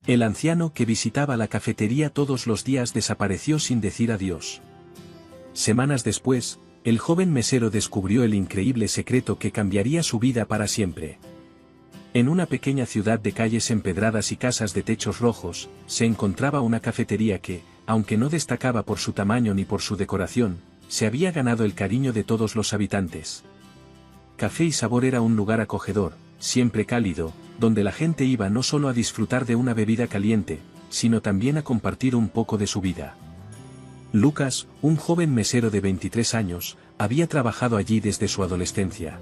El anciano que visitaba la cafetería todos los días desapareció sin decir adiós. Semanas después, el joven mesero descubrió el increíble secreto que cambiaría su vida para siempre. En una pequeña ciudad de calles empedradas y casas de techos rojos, se encontraba una cafetería que, aunque no destacaba por su tamaño ni por su decoración, se había ganado el cariño de todos los habitantes. Café y Sabor era un lugar acogedor, siempre cálido, donde la gente iba no solo a disfrutar de una bebida caliente, sino también a compartir un poco de su vida. Lucas, un joven mesero de 23 años, había trabajado allí desde su adolescencia.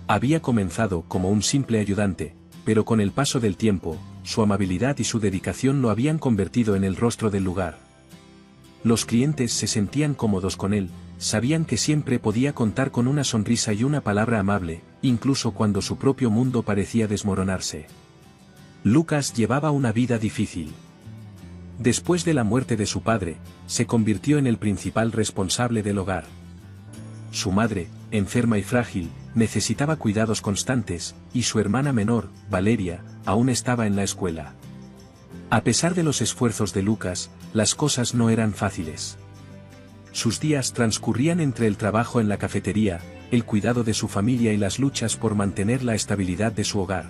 Había comenzado como un simple ayudante, pero con el paso del tiempo, su amabilidad y su dedicación lo habían convertido en el rostro del lugar. Los clientes se sentían cómodos con él, sabían que siempre podía contar con una sonrisa y una palabra amable, incluso cuando su propio mundo parecía desmoronarse. Lucas llevaba una vida difícil. Después de la muerte de su padre, se convirtió en el principal responsable del hogar. Su madre, enferma y frágil, necesitaba cuidados constantes, y su hermana menor, Valeria, aún estaba en la escuela. A pesar de los esfuerzos de Lucas, las cosas no eran fáciles. Sus días transcurrían entre el trabajo en la cafetería, el cuidado de su familia y las luchas por mantener la estabilidad de su hogar.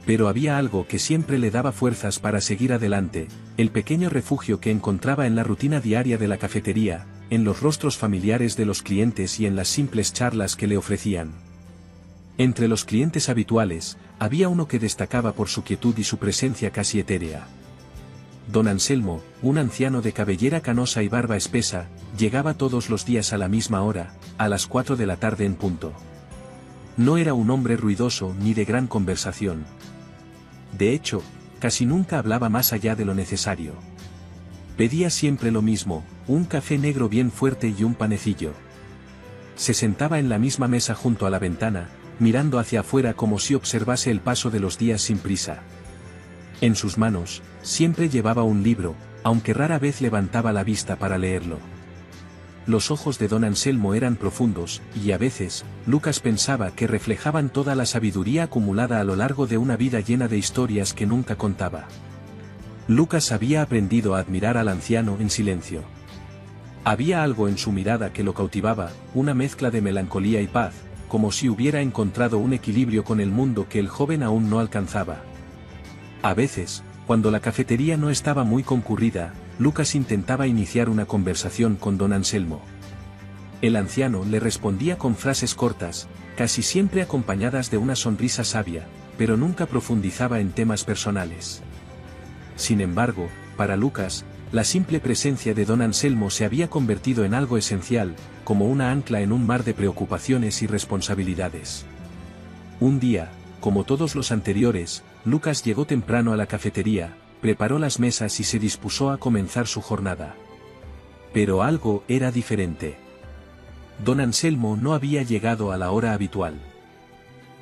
Pero había algo que siempre le daba fuerzas para seguir adelante, el pequeño refugio que encontraba en la rutina diaria de la cafetería, en los rostros familiares de los clientes y en las simples charlas que le ofrecían. Entre los clientes habituales, había uno que destacaba por su quietud y su presencia casi etérea. Don Anselmo, un anciano de cabellera canosa y barba espesa, llegaba todos los días a la misma hora, a las 4 de la tarde en punto. No era un hombre ruidoso ni de gran conversación. De hecho, casi nunca hablaba más allá de lo necesario. Pedía siempre lo mismo, un café negro bien fuerte y un panecillo. Se sentaba en la misma mesa junto a la ventana, mirando hacia afuera como si observase el paso de los días sin prisa. En sus manos, siempre llevaba un libro, aunque rara vez levantaba la vista para leerlo. Los ojos de don Anselmo eran profundos, y a veces, Lucas pensaba que reflejaban toda la sabiduría acumulada a lo largo de una vida llena de historias que nunca contaba. Lucas había aprendido a admirar al anciano en silencio. Había algo en su mirada que lo cautivaba, una mezcla de melancolía y paz, como si hubiera encontrado un equilibrio con el mundo que el joven aún no alcanzaba. A veces, cuando la cafetería no estaba muy concurrida, Lucas intentaba iniciar una conversación con don Anselmo. El anciano le respondía con frases cortas, casi siempre acompañadas de una sonrisa sabia, pero nunca profundizaba en temas personales. Sin embargo, para Lucas, la simple presencia de don Anselmo se había convertido en algo esencial, como una ancla en un mar de preocupaciones y responsabilidades. Un día, como todos los anteriores, Lucas llegó temprano a la cafetería, preparó las mesas y se dispuso a comenzar su jornada. Pero algo era diferente. Don Anselmo no había llegado a la hora habitual.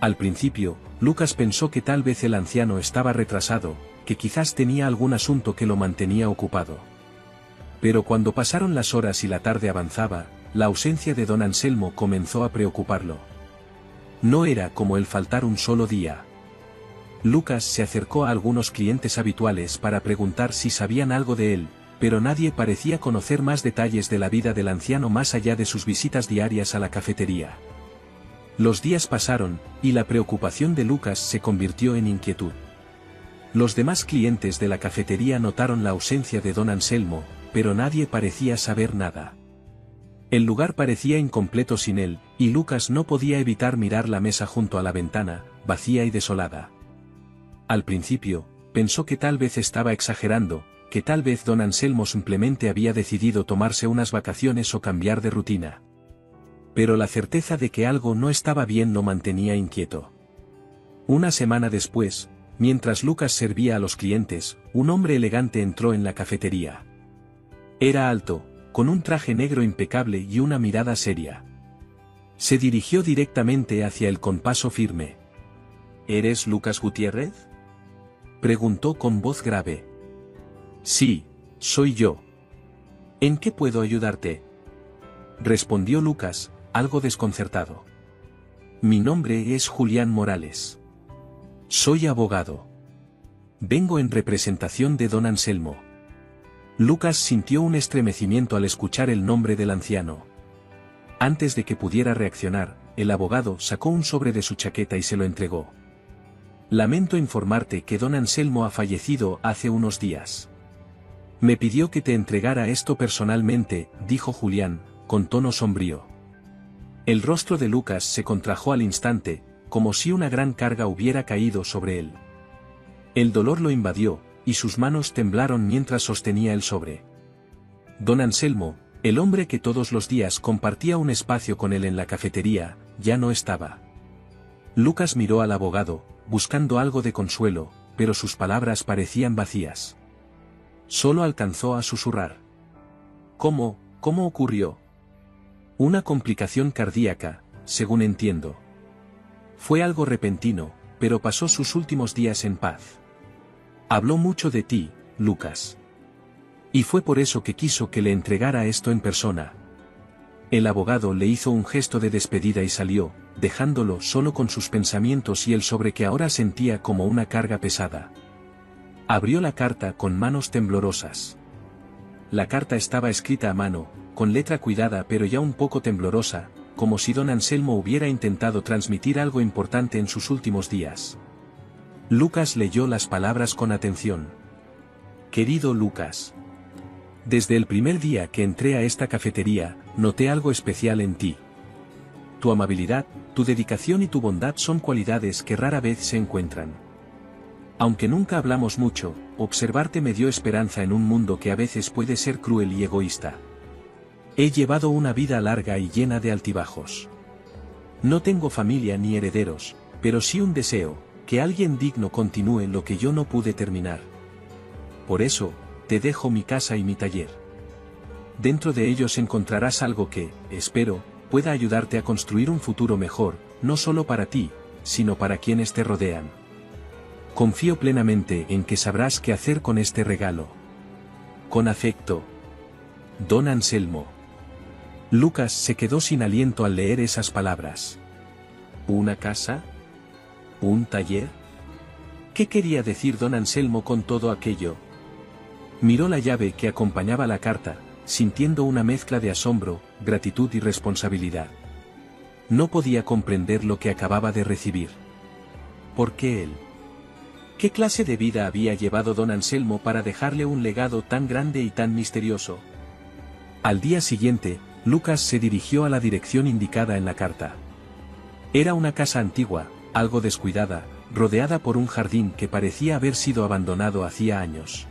Al principio, Lucas pensó que tal vez el anciano estaba retrasado, que quizás tenía algún asunto que lo mantenía ocupado. Pero cuando pasaron las horas y la tarde avanzaba, la ausencia de don Anselmo comenzó a preocuparlo. No era como el faltar un solo día. Lucas se acercó a algunos clientes habituales para preguntar si sabían algo de él, pero nadie parecía conocer más detalles de la vida del anciano más allá de sus visitas diarias a la cafetería. Los días pasaron, y la preocupación de Lucas se convirtió en inquietud. Los demás clientes de la cafetería notaron la ausencia de don Anselmo, pero nadie parecía saber nada. El lugar parecía incompleto sin él, y Lucas no podía evitar mirar la mesa junto a la ventana, vacía y desolada. Al principio, pensó que tal vez estaba exagerando, que tal vez don Anselmo simplemente había decidido tomarse unas vacaciones o cambiar de rutina. Pero la certeza de que algo no estaba bien lo mantenía inquieto. Una semana después, mientras Lucas servía a los clientes, un hombre elegante entró en la cafetería. Era alto, con un traje negro impecable y una mirada seria. Se dirigió directamente hacia él con paso firme. ¿Eres Lucas Gutiérrez?, preguntó con voz grave. Sí, soy yo. ¿En qué puedo ayudarte?, respondió Lucas, algo desconcertado. Mi nombre es Julián Morales. Soy abogado. Vengo en representación de don Anselmo. Lucas sintió un estremecimiento al escuchar el nombre del anciano. Antes de que pudiera reaccionar, el abogado sacó un sobre de su chaqueta y se lo entregó. Lamento informarte que don Anselmo ha fallecido hace unos días. Me pidió que te entregara esto personalmente, dijo Julián, con tono sombrío. El rostro de Lucas se contrajo al instante, como si una gran carga hubiera caído sobre él. El dolor lo invadió, y sus manos temblaron mientras sostenía el sobre. Don Anselmo, el hombre que todos los días compartía un espacio con él en la cafetería, ya no estaba. Lucas miró al abogado, buscando algo de consuelo, pero sus palabras parecían vacías. Solo alcanzó a susurrar. ¿Cómo ocurrió? Una complicación cardíaca, según entiendo. Fue algo repentino, pero pasó sus últimos días en paz. Habló mucho de ti, Lucas. Y fue por eso que quiso que le entregara esto en persona. El abogado le hizo un gesto de despedida y salió, dejándolo solo con sus pensamientos y el sobre que ahora sentía como una carga pesada. Abrió la carta con manos temblorosas. La carta estaba escrita a mano, con letra cuidada pero ya un poco temblorosa, como si don Anselmo hubiera intentado transmitir algo importante en sus últimos días. Lucas leyó las palabras con atención. Querido Lucas. Desde el primer día que entré a esta cafetería, noté algo especial en ti. Tu amabilidad, tu dedicación y tu bondad son cualidades que rara vez se encuentran. Aunque nunca hablamos mucho, observarte me dio esperanza en un mundo que a veces puede ser cruel y egoísta. He llevado una vida larga y llena de altibajos. No tengo familia ni herederos, pero sí un deseo, que alguien digno continúe lo que yo no pude terminar. Por eso, te dejo mi casa y mi taller. Dentro de ellos encontrarás algo que, espero, pueda ayudarte a construir un futuro mejor, no solo para ti, sino para quienes te rodean. Confío plenamente en que sabrás qué hacer con este regalo. Con afecto. Don Anselmo. Lucas se quedó sin aliento al leer esas palabras. ¿Una casa? ¿Un taller? ¿Qué quería decir don Anselmo con todo aquello? Miró la llave que acompañaba la carta, sintiendo una mezcla de asombro, gratitud y responsabilidad. No podía comprender lo que acababa de recibir. ¿Por qué él? ¿Qué clase de vida había llevado don Anselmo para dejarle un legado tan grande y tan misterioso? Al día siguiente, Lucas se dirigió a la dirección indicada en la carta. Era una casa antigua, algo descuidada, rodeada por un jardín que parecía haber sido abandonado hacía años.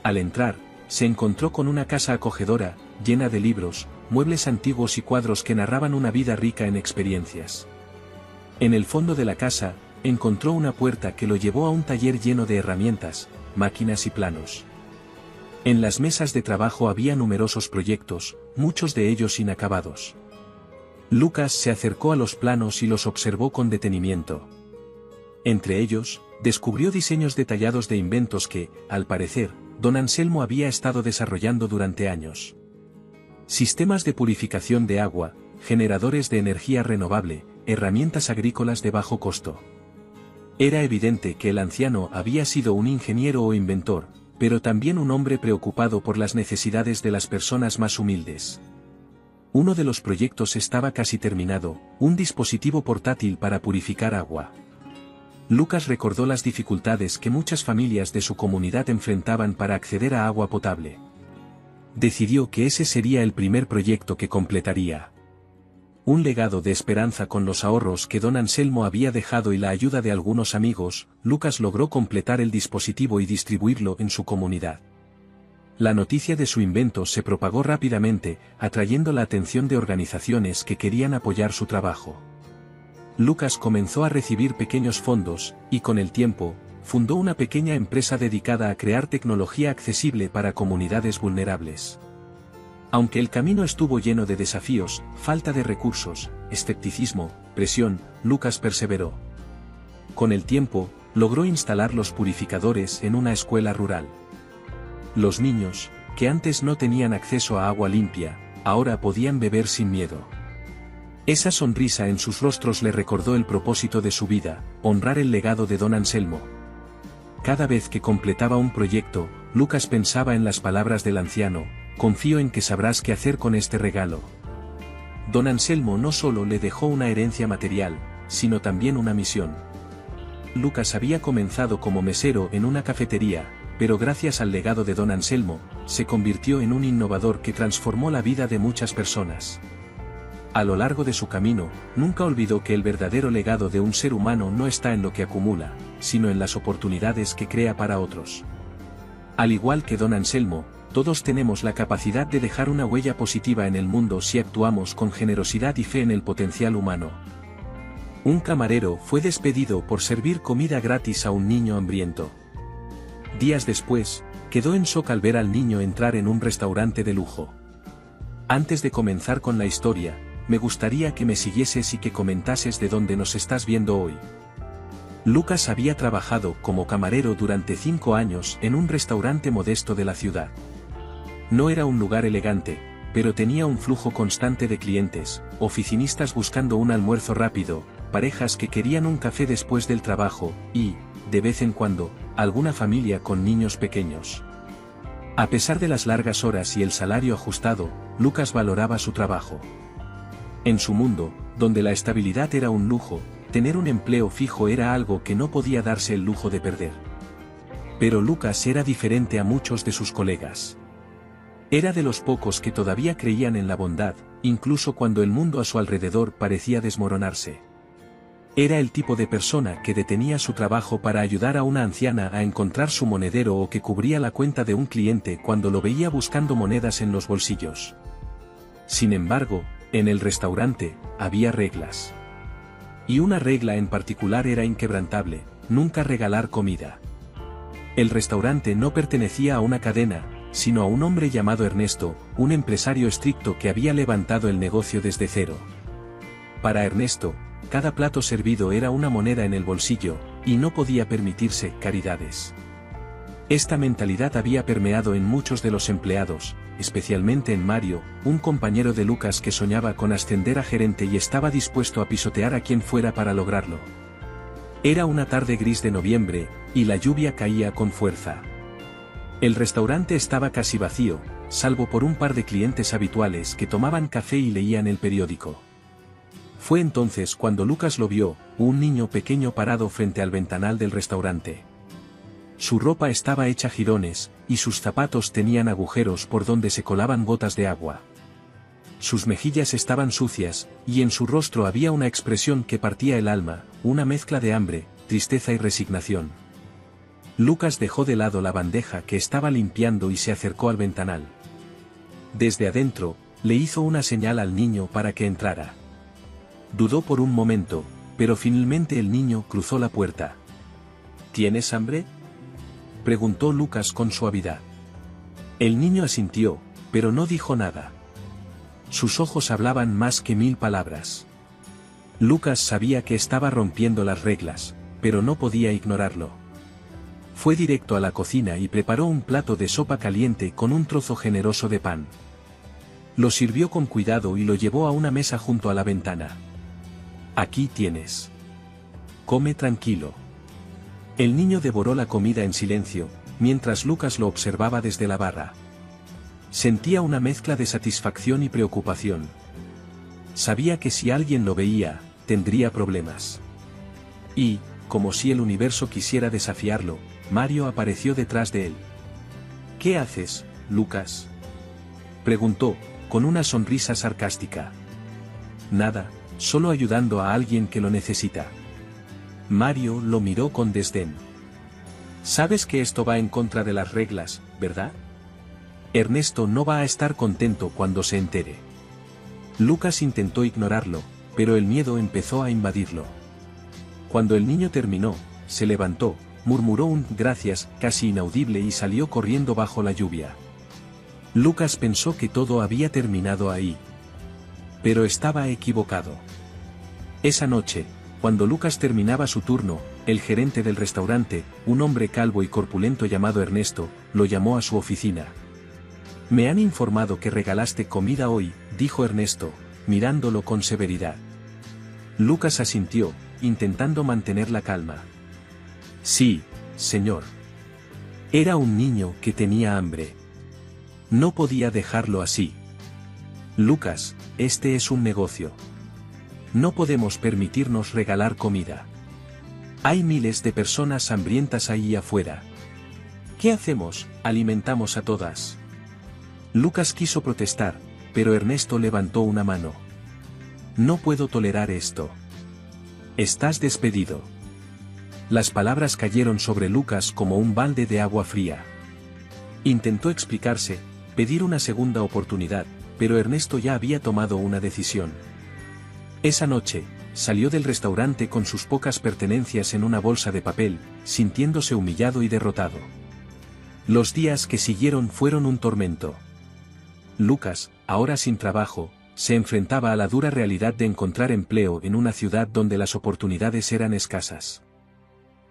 Al entrar, se encontró con una casa acogedora, llena de libros, muebles antiguos y cuadros que narraban una vida rica en experiencias. En el fondo de la casa, encontró una puerta que lo llevó a un taller lleno de herramientas, máquinas y planos. En las mesas de trabajo había numerosos proyectos, muchos de ellos inacabados. Lucas se acercó a los planos y los observó con detenimiento. Entre ellos, descubrió diseños detallados de inventos que, al parecer, don Anselmo había estado desarrollando durante años. Sistemas de purificación de agua, generadores de energía renovable, herramientas agrícolas de bajo costo. Era evidente que el anciano había sido un ingeniero o inventor, pero también un hombre preocupado por las necesidades de las personas más humildes. Uno de los proyectos estaba casi terminado, un dispositivo portátil para purificar agua. Lucas recordó las dificultades que muchas familias de su comunidad enfrentaban para acceder a agua potable. Decidió que ese sería el primer proyecto que completaría. Un legado de esperanza con los ahorros que don Anselmo había dejado y la ayuda de algunos amigos, Lucas logró completar el dispositivo y distribuirlo en su comunidad. La noticia de su invento se propagó rápidamente, atrayendo la atención de organizaciones que querían apoyar su trabajo. Lucas comenzó a recibir pequeños fondos, y con el tiempo, fundó una pequeña empresa dedicada a crear tecnología accesible para comunidades vulnerables. Aunque el camino estuvo lleno de desafíos, falta de recursos, escepticismo, presión, Lucas perseveró. Con el tiempo, logró instalar los purificadores en una escuela rural. Los niños, que antes no tenían acceso a agua limpia, ahora podían beber sin miedo. Esa sonrisa en sus rostros le recordó el propósito de su vida, honrar el legado de don Anselmo. Cada vez que completaba un proyecto, Lucas pensaba en las palabras del anciano: confío en que sabrás qué hacer con este regalo. Don Anselmo no solo le dejó una herencia material, sino también una misión. Lucas había comenzado como mesero en una cafetería, pero gracias al legado de Don Anselmo, se convirtió en un innovador que transformó la vida de muchas personas. A lo largo de su camino, nunca olvidó que el verdadero legado de un ser humano no está en lo que acumula, sino en las oportunidades que crea para otros. Al igual que Don Anselmo, todos tenemos la capacidad de dejar una huella positiva en el mundo si actuamos con generosidad y fe en el potencial humano. Un camarero fue despedido por servir comida gratis a un niño hambriento. Días después, quedó en shock al ver al niño entrar en un restaurante de lujo. Antes de comenzar con la historia, me gustaría que me siguieses y que comentases de dónde nos estás viendo hoy. Lucas había trabajado como camarero durante 5 años en un restaurante modesto de la ciudad. No era un lugar elegante, pero tenía un flujo constante de clientes, oficinistas buscando un almuerzo rápido, parejas que querían un café después del trabajo, y, de vez en cuando, alguna familia con niños pequeños. A pesar de las largas horas y el salario ajustado, Lucas valoraba su trabajo. En su mundo, donde la estabilidad era un lujo, tener un empleo fijo era algo que no podía darse el lujo de perder. Pero Lucas era diferente a muchos de sus colegas. Era de los pocos que todavía creían en la bondad, incluso cuando el mundo a su alrededor parecía desmoronarse. Era el tipo de persona que detenía su trabajo para ayudar a una anciana a encontrar su monedero o que cubría la cuenta de un cliente cuando lo veía buscando monedas en los bolsillos. Sin embargo, en el restaurante, había reglas. Y una regla en particular era inquebrantable: nunca regalar comida. El restaurante no pertenecía a una cadena, sino a un hombre llamado Ernesto, un empresario estricto que había levantado el negocio desde cero. Para Ernesto, cada plato servido era una moneda en el bolsillo, y no podía permitirse caridades. Esta mentalidad había permeado en muchos de los empleados, especialmente en Mario, un compañero de Lucas que soñaba con ascender a gerente y estaba dispuesto a pisotear a quien fuera para lograrlo. Era una tarde gris de noviembre, y la lluvia caía con fuerza. El restaurante estaba casi vacío, salvo por un par de clientes habituales que tomaban café y leían el periódico. Fue entonces cuando Lucas lo vio, un niño pequeño parado frente al ventanal del restaurante. Su ropa estaba hecha jirones, y sus zapatos tenían agujeros por donde se colaban gotas de agua. Sus mejillas estaban sucias, y en su rostro había una expresión que partía el alma, una mezcla de hambre, tristeza y resignación. Lucas dejó de lado la bandeja que estaba limpiando y se acercó al ventanal. Desde adentro, le hizo una señal al niño para que entrara. Dudó por un momento, pero finalmente el niño cruzó la puerta. ¿Tienes hambre?, preguntó Lucas con suavidad. El niño asintió, pero no dijo nada. Sus ojos hablaban más que 1000 palabras. Lucas sabía que estaba rompiendo las reglas, pero no podía ignorarlo. Fue directo a la cocina y preparó un plato de sopa caliente con un trozo generoso de pan. Lo sirvió con cuidado y lo llevó a una mesa junto a la ventana. Aquí tienes. Come tranquilo. El niño devoró la comida en silencio, mientras Lucas lo observaba desde la barra. Sentía una mezcla de satisfacción y preocupación. Sabía que si alguien lo veía, tendría problemas. Y, como si el universo quisiera desafiarlo, Mario apareció detrás de él. ¿Qué haces, Lucas?, preguntó, con una sonrisa sarcástica. Nada, solo ayudando a alguien que lo necesita. Mario lo miró con desdén. Sabes que esto va en contra de las reglas, ¿verdad? Ernesto no va a estar contento cuando se entere. Lucas intentó ignorarlo, pero el miedo empezó a invadirlo. Cuando el niño terminó, se levantó, murmuró un gracias casi inaudible y salió corriendo bajo la lluvia. Lucas pensó que todo había terminado ahí. Pero estaba equivocado. Esa noche, cuando Lucas terminaba su turno, el gerente del restaurante, un hombre calvo y corpulento llamado Ernesto, lo llamó a su oficina. Me han informado que regalaste comida hoy, dijo Ernesto, mirándolo con severidad. Lucas asintió, intentando mantener la calma. Sí, Señor. Era un niño que tenía hambre. No podía dejarlo así. Lucas, este es un negocio. No podemos permitirnos regalar comida. Hay miles de personas hambrientas ahí afuera. ¿Qué hacemos? Alimentamos a todas. Lucas quiso protestar, pero Ernesto levantó una mano. No puedo tolerar esto. Estás despedido. Las palabras cayeron sobre Lucas como un balde de agua fría. Intentó explicarse, pedir una segunda oportunidad, pero Ernesto ya había tomado una decisión. Esa noche, salió del restaurante con sus pocas pertenencias en una bolsa de papel, sintiéndose humillado y derrotado. Los días que siguieron fueron un tormento. Lucas, ahora sin trabajo, se enfrentaba a la dura realidad de encontrar empleo en una ciudad donde las oportunidades eran escasas.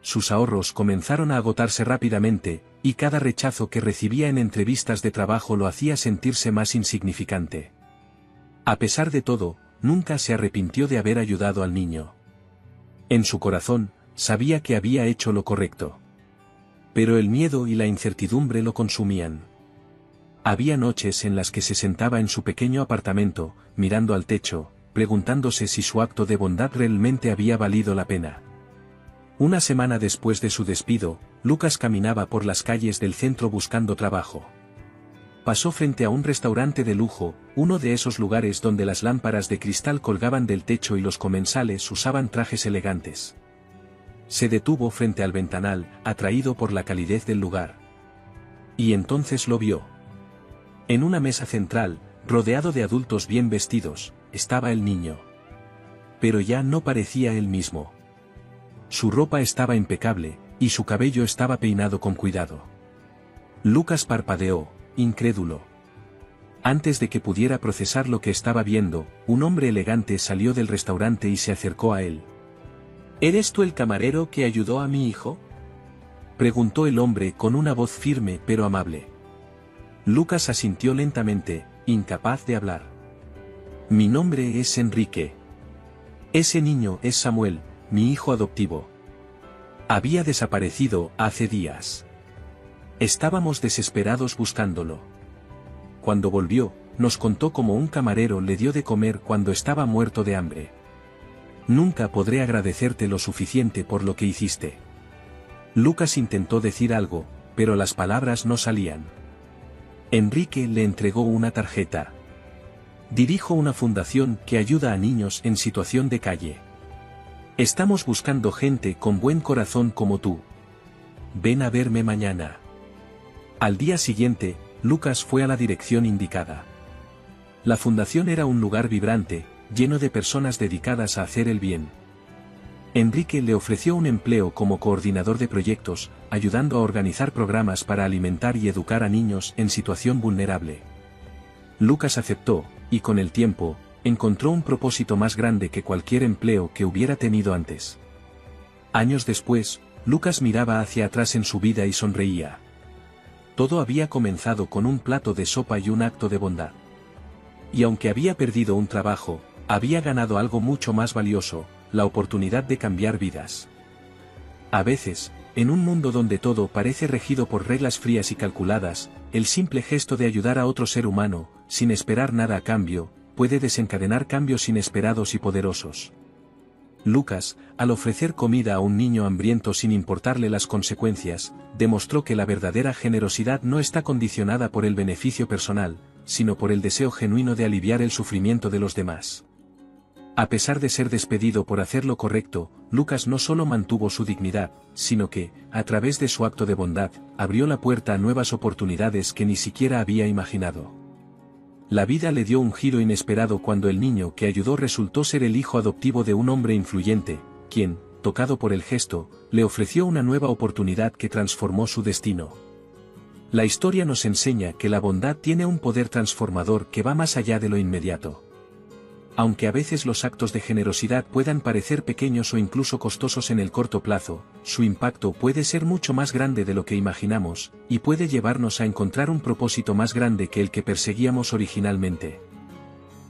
Sus ahorros comenzaron a agotarse rápidamente, y cada rechazo que recibía en entrevistas de trabajo lo hacía sentirse más insignificante. A pesar de todo, nunca se arrepintió de haber ayudado al niño. En su corazón, sabía que había hecho lo correcto. Pero el miedo y la incertidumbre lo consumían. Había noches en las que se sentaba en su pequeño apartamento, mirando al techo, preguntándose si su acto de bondad realmente había valido la pena. Una semana después de su despido, Lucas caminaba por las calles del centro buscando trabajo. Pasó frente a un restaurante de lujo, uno de esos lugares donde las lámparas de cristal colgaban del techo y los comensales usaban trajes elegantes. Se detuvo frente al ventanal, atraído por la calidez del lugar. Y entonces lo vio. En una mesa central, rodeado de adultos bien vestidos, estaba el niño. Pero ya no parecía el mismo. Su ropa estaba impecable, y su cabello estaba peinado con cuidado. Lucas parpadeó, incrédulo. Antes de que pudiera procesar lo que estaba viendo, un hombre elegante salió del restaurante y se acercó a él. ¿Eres tú el camarero que ayudó a mi hijo?, preguntó el hombre con una voz firme pero amable. Lucas asintió lentamente, incapaz de hablar. Mi nombre es Enrique. Ese niño es Samuel, mi hijo adoptivo. Había desaparecido hace días. Estábamos desesperados buscándolo. Cuando volvió, nos contó cómo un camarero le dio de comer cuando estaba muerto de hambre. Nunca podré agradecerte lo suficiente por lo que hiciste. Lucas intentó decir algo, pero las palabras no salían. Enrique le entregó una tarjeta. Dirijo una fundación que ayuda a niños en situación de calle. Estamos buscando gente con buen corazón como tú. Ven a verme mañana. Al día siguiente, Lucas fue a la dirección indicada. La fundación era un lugar vibrante, lleno de personas dedicadas a hacer el bien. Enrique le ofreció un empleo como coordinador de proyectos, ayudando a organizar programas para alimentar y educar a niños en situación vulnerable. Lucas aceptó, y con el tiempo, encontró un propósito más grande que cualquier empleo que hubiera tenido antes. Años después, Lucas miraba hacia atrás en su vida y sonreía. Todo había comenzado con un plato de sopa y un acto de bondad. Y aunque había perdido un trabajo, había ganado algo mucho más valioso, la oportunidad de cambiar vidas. A veces, en un mundo donde todo parece regido por reglas frías y calculadas, el simple gesto de ayudar a otro ser humano, sin esperar nada a cambio, puede desencadenar cambios inesperados y poderosos. Lucas, al ofrecer comida a un niño hambriento sin importarle las consecuencias, demostró que la verdadera generosidad no está condicionada por el beneficio personal, sino por el deseo genuino de aliviar el sufrimiento de los demás. A pesar de ser despedido por hacer lo correcto, Lucas no solo mantuvo su dignidad, sino que, a través de su acto de bondad, abrió la puerta a nuevas oportunidades que ni siquiera había imaginado. La vida le dio un giro inesperado cuando el niño que ayudó resultó ser el hijo adoptivo de un hombre influyente, quien, tocado por el gesto, le ofreció una nueva oportunidad que transformó su destino. La historia nos enseña que la bondad tiene un poder transformador que va más allá de lo inmediato. Aunque a veces los actos de generosidad puedan parecer pequeños o incluso costosos en el corto plazo, su impacto puede ser mucho más grande de lo que imaginamos, y puede llevarnos a encontrar un propósito más grande que el que perseguíamos originalmente.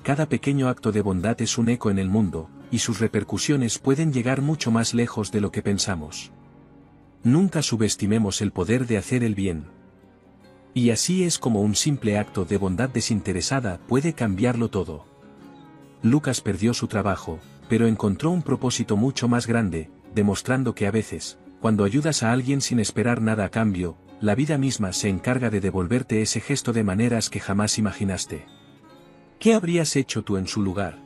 Cada pequeño acto de bondad es un eco en el mundo, y sus repercusiones pueden llegar mucho más lejos de lo que pensamos. Nunca subestimemos el poder de hacer el bien. Y así es como un simple acto de bondad desinteresada puede cambiarlo todo. Lucas perdió su trabajo, pero encontró un propósito mucho más grande, demostrando que a veces, cuando ayudas a alguien sin esperar nada a cambio, la vida misma se encarga de devolverte ese gesto de maneras que jamás imaginaste. ¿Qué habrías hecho tú en su lugar?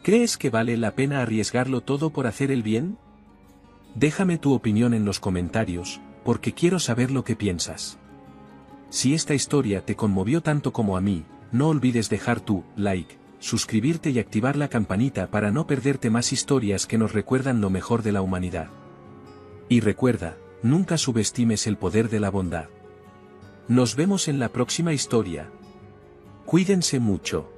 ¿Crees que vale la pena arriesgarlo todo por hacer el bien? Déjame tu opinión en los comentarios, porque quiero saber lo que piensas. Si esta historia te conmovió tanto como a mí, no olvides dejar tu like, suscribirte y activar la campanita para no perderte más historias que nos recuerdan lo mejor de la humanidad. Y recuerda, nunca subestimes el poder de la bondad. Nos vemos en la próxima historia. Cuídense mucho.